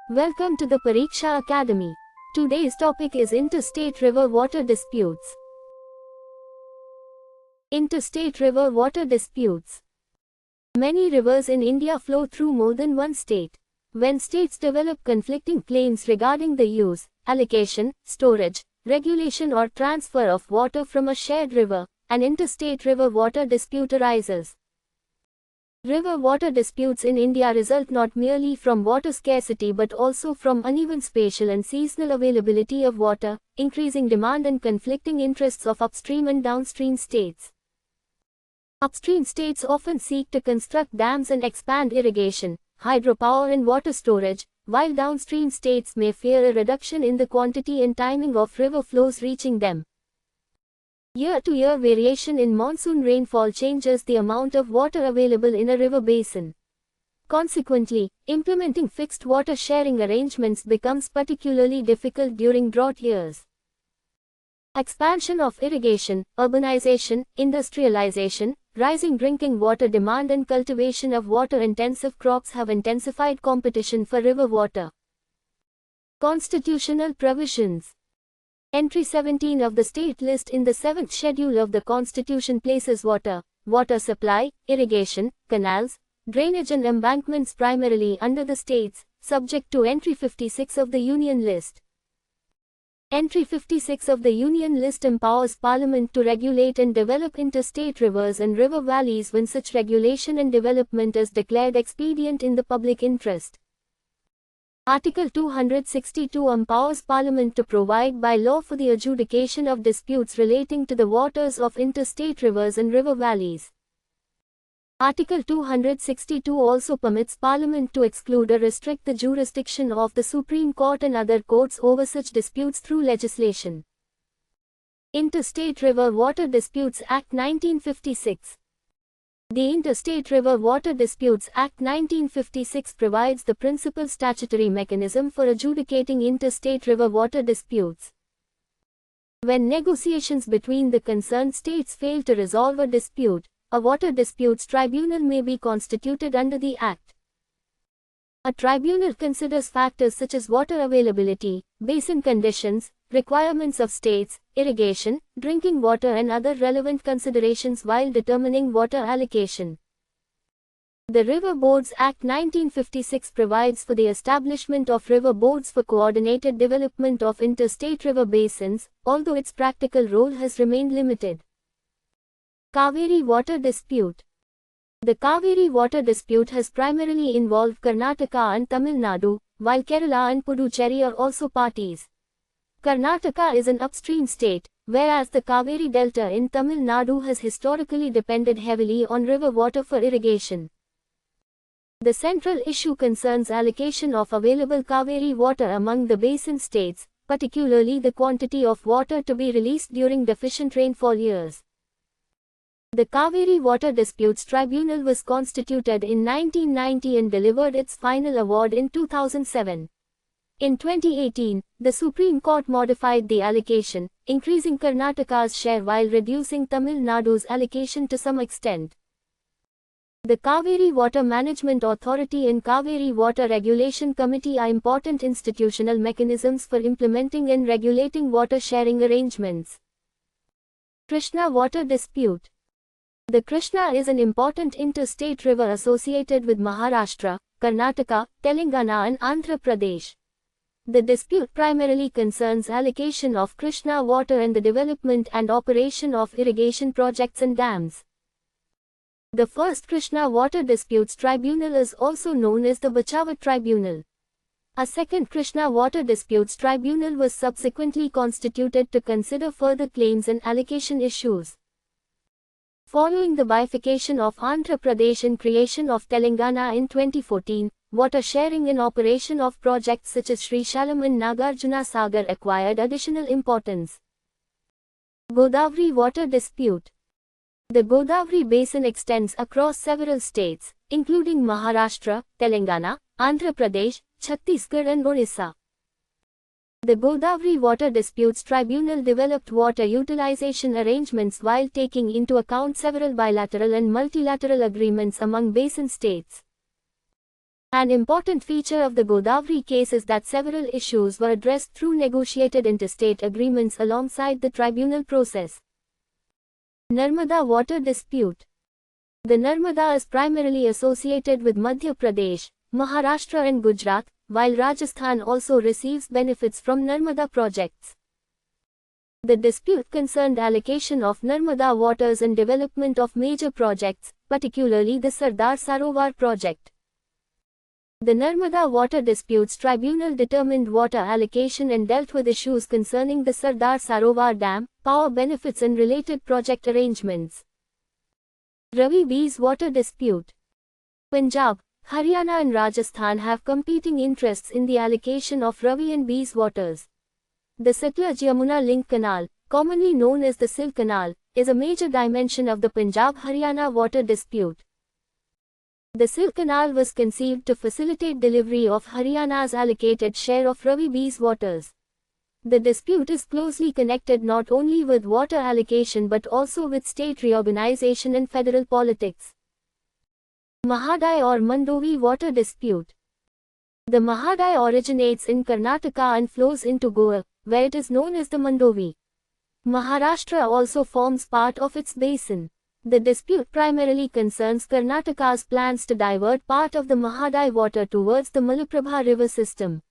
Welcome to the Pariksha Academy. Today's topic is interstate river water disputes. Interstate river water disputes. Many rivers in India flow through more than one state. When states develop conflicting claims regarding the use, allocation, storage, regulation or transfer of water from a shared river, an interstate river water dispute arises. River water disputes in India result not merely from water scarcity but also from uneven spatial and seasonal availability of water, increasing demand and conflicting interests of upstream and downstream states. Upstream states often seek to construct dams and expand irrigation, hydropower and water storage, while downstream states may fear a reduction in the quantity and timing of river flows reaching them. Year-to-year variation in monsoon rainfall changes the amount of water available in a river basin. Consequently, implementing fixed water sharing arrangements becomes particularly difficult during drought years. Expansion of irrigation, urbanization, industrialization, rising drinking water demand and cultivation of water-intensive crops have intensified competition for river water. Constitutional provisions. Entry 17 of the state list in the 7th schedule of the Constitution places water supply, irrigation, canals, drainage and embankments primarily under the states, subject to Entry 56 of the Union list. Entry 56 of the Union list empowers Parliament to regulate and develop interstate rivers and river valleys when such regulation and development is declared expedient in the public interest. Article 262 empowers Parliament to provide by law for the adjudication of disputes relating to the waters of interstate rivers and river valleys. Article 262 also permits Parliament to exclude or restrict the jurisdiction of the Supreme Court and other courts over such disputes through legislation. Interstate River Water Disputes Act 1956. The Interstate River Water Disputes Act 1956 provides the principal statutory mechanism for adjudicating interstate river water disputes. When negotiations between the concerned states fail to resolve a dispute, a water disputes tribunal may be constituted under the Act. A tribunal considers factors such as water availability, basin conditions, requirements of states, irrigation, drinking water and other relevant considerations while determining water allocation. The River Boards Act 1956 provides for the establishment of river boards for coordinated development of interstate river basins, although its practical role has remained limited. Kaveri Water Dispute. The Kaveri water dispute has primarily involved Karnataka and Tamil Nadu, while Kerala and Puducherry are also parties. Karnataka is an upstream state, whereas the Kaveri Delta in Tamil Nadu has historically depended heavily on river water for irrigation. The central issue concerns allocation of available Kaveri water among the basin states, particularly the quantity of water to be released during deficient rainfall years. The Kaveri Water Disputes Tribunal was constituted in 1990 and delivered its final award in 2007. In 2018, the Supreme Court modified the allocation, increasing Karnataka's share while reducing Tamil Nadu's allocation to some extent. The Kaveri Water Management Authority and Kaveri Water Regulation Committee are important institutional mechanisms for implementing and regulating water sharing arrangements. Krishna Water Dispute. The Krishna is an important interstate river associated with Maharashtra, Karnataka, Telangana and Andhra Pradesh. The dispute primarily concerns allocation of Krishna water and the development and operation of irrigation projects and dams. The first Krishna Water Disputes Tribunal is also known as the Bachawat Tribunal. A second Krishna Water Disputes Tribunal was subsequently constituted to consider further claims and allocation issues. Following the bifurcation of Andhra Pradesh and creation of Telangana in 2014, water sharing and operation of projects such as Srishalam and Nagarjuna Sagar acquired additional importance. Godavari Water Dispute. The Godavari Basin extends across several states, including Maharashtra, Telangana, Andhra Pradesh, Chhattisgarh and Orissa. The Godavari Water Disputes Tribunal developed water utilization arrangements while taking into account several bilateral and multilateral agreements among basin states. An important feature of the Godavari case is that several issues were addressed through negotiated interstate agreements alongside the tribunal process. Narmada water dispute. The Narmada is primarily associated with Madhya Pradesh, Maharashtra and Gujarat, while Rajasthan also receives benefits from Narmada projects. The dispute concerned allocation of Narmada waters and development of major projects, particularly the Sardar Sarovar project. The Narmada Water Disputes Tribunal determined water allocation and dealt with issues concerning the Sardar Sarovar Dam, power benefits and related project arrangements. Ravi Bees Water Dispute. Punjab, Haryana and Rajasthan have competing interests in the allocation of Ravi and Bees waters. The Satluj-Yamuna Link Canal, commonly known as the Sil Canal, is a major dimension of the Punjab-Haryana water dispute. The Sil Canal was conceived to facilitate delivery of Haryana's allocated share of Ravi Bees waters. The dispute is closely connected not only with water allocation but also with state reorganization and federal politics. Mahadai or Mandovi water dispute. The Mahadai originates in Karnataka and flows into Goa, where it is known as the Mandovi. Maharashtra also forms part of its basin. The dispute primarily concerns Karnataka's plans to divert part of the Mahadai water towards the Malaprabha river system.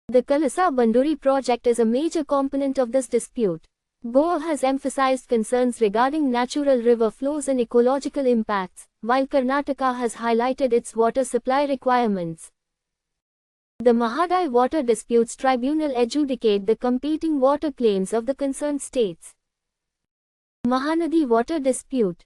The Kalasa-Banduri project is a major component of this dispute. Goa has emphasized concerns regarding natural river flows and ecological impacts, while Karnataka has highlighted its water supply requirements. The Mahadai Water Disputes Tribunal adjudicate the competing water claims of the concerned states. Mahanadi Water Dispute.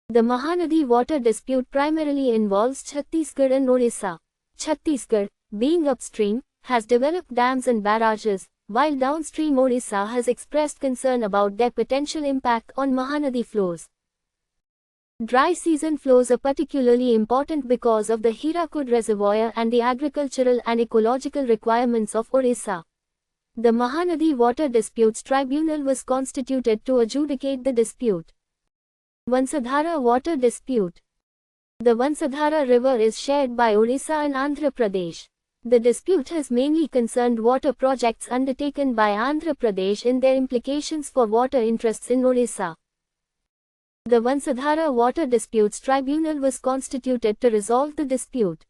The Mahanadi water dispute primarily involves Chhattisgarh and Odisha. Chhattisgarh, being upstream, has developed dams and barrages, while downstream Odisha has expressed concern about their potential impact on Mahanadi flows. Dry season flows are particularly important because of the Hirakud reservoir and the agricultural and ecological requirements of Odisha. The Mahanadi Water Disputes Tribunal was constituted to adjudicate the dispute. Vansadhara Water Dispute. The Vansadhara River is shared by Odisha and Andhra Pradesh. The dispute has mainly concerned water projects undertaken by Andhra Pradesh and their implications for water interests in Odisha. The Vansadhara Water Disputes Tribunal was constituted to resolve the dispute.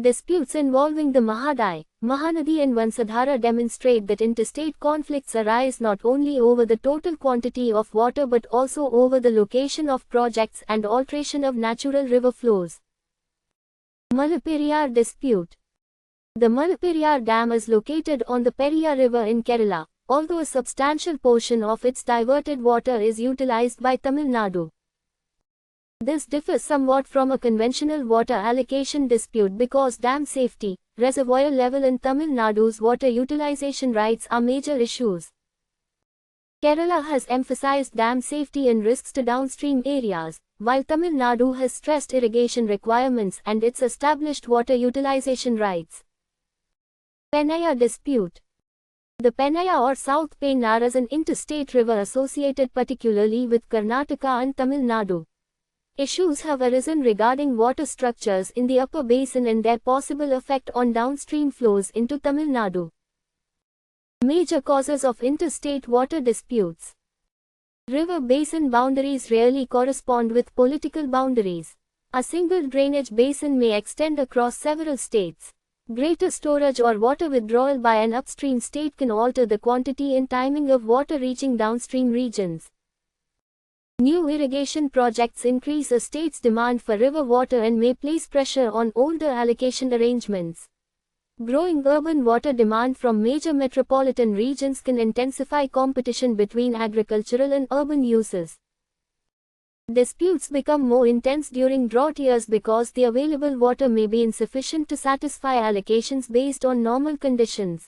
Disputes involving the Mahadai, Mahanadi and Vansadhara demonstrate that interstate conflicts arise not only over the total quantity of water but also over the location of projects and alteration of natural river flows. Mullaperiyar Dispute. The Mullaperiyar Dam is located on the Periyar River in Kerala, although a substantial portion of its diverted water is utilized by Tamil Nadu. This differs somewhat from a conventional water allocation dispute because dam safety, reservoir level and Tamil Nadu's water utilization rights are major issues. Kerala has emphasized dam safety and risks to downstream areas, while Tamil Nadu has stressed irrigation requirements and its established water utilization rights. Pennaya Dispute. The Pennaya or South Pennar is an interstate river associated particularly with Karnataka and Tamil Nadu. Issues have arisen regarding water structures in the upper basin and their possible effect on downstream flows into Tamil Nadu. Major causes of interstate water disputes. River basin boundaries rarely correspond with political boundaries. A single drainage basin may extend across several states. Greater storage or water withdrawal by an upstream state can alter the quantity and timing of water reaching downstream regions. New irrigation projects increase a state's demand for river water and may place pressure on older allocation arrangements. Growing urban water demand from major metropolitan regions can intensify competition between agricultural and urban uses. Disputes become more intense during drought years because the available water may be insufficient to satisfy allocations based on normal conditions.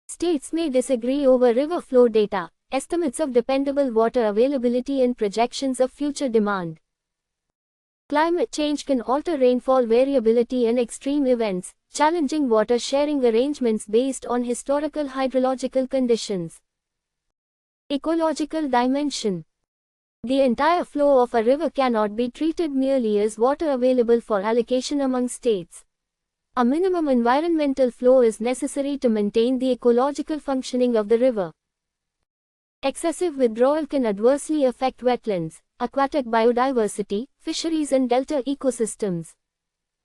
States may disagree over river flow data, estimates of dependable water availability and projections of future demand. Climate change can alter rainfall variability and extreme events, challenging water sharing arrangements based on historical hydrological conditions. Ecological dimension. The entire flow of a river cannot be treated merely as water available for allocation among states. A minimum environmental flow is necessary to maintain the ecological functioning of the river. Excessive withdrawal can adversely affect wetlands, aquatic biodiversity, fisheries and delta ecosystems.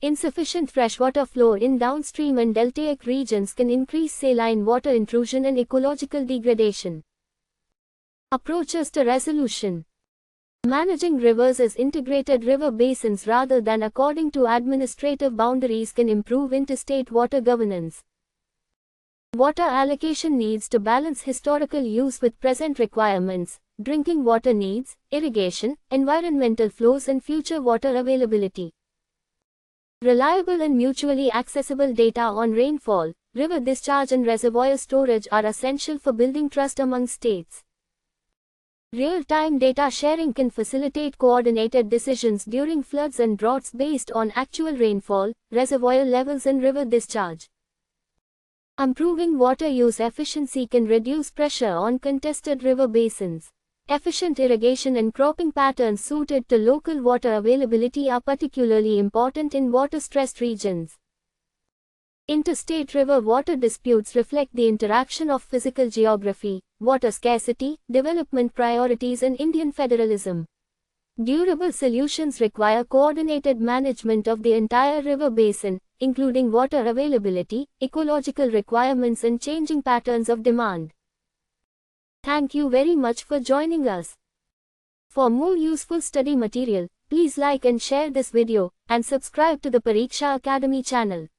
Insufficient freshwater flow in downstream and deltaic regions can increase saline water intrusion and ecological degradation. Approaches to resolution. Managing rivers as integrated river basins rather than according to administrative boundaries can improve interstate water governance. Water allocation needs to balance historical use with present requirements, drinking water needs, irrigation, environmental flows and future water availability. Reliable and mutually accessible data on rainfall, river discharge and reservoir storage are essential for building trust among states. Real-time data sharing can facilitate coordinated decisions during floods and droughts based on actual rainfall, reservoir levels and river discharge. Improving water use efficiency can reduce pressure on contested river basins. Efficient irrigation and cropping patterns suited to local water availability are particularly important in water-stressed regions. Interstate river water disputes reflect the interaction of physical geography, water scarcity, development priorities and Indian federalism. Durable solutions require coordinated management of the entire river basin, including water availability, ecological requirements and changing patterns of demand. Thank you very much for joining us. For more useful study material, please like and share this video, and subscribe to the Pariksha Academy channel.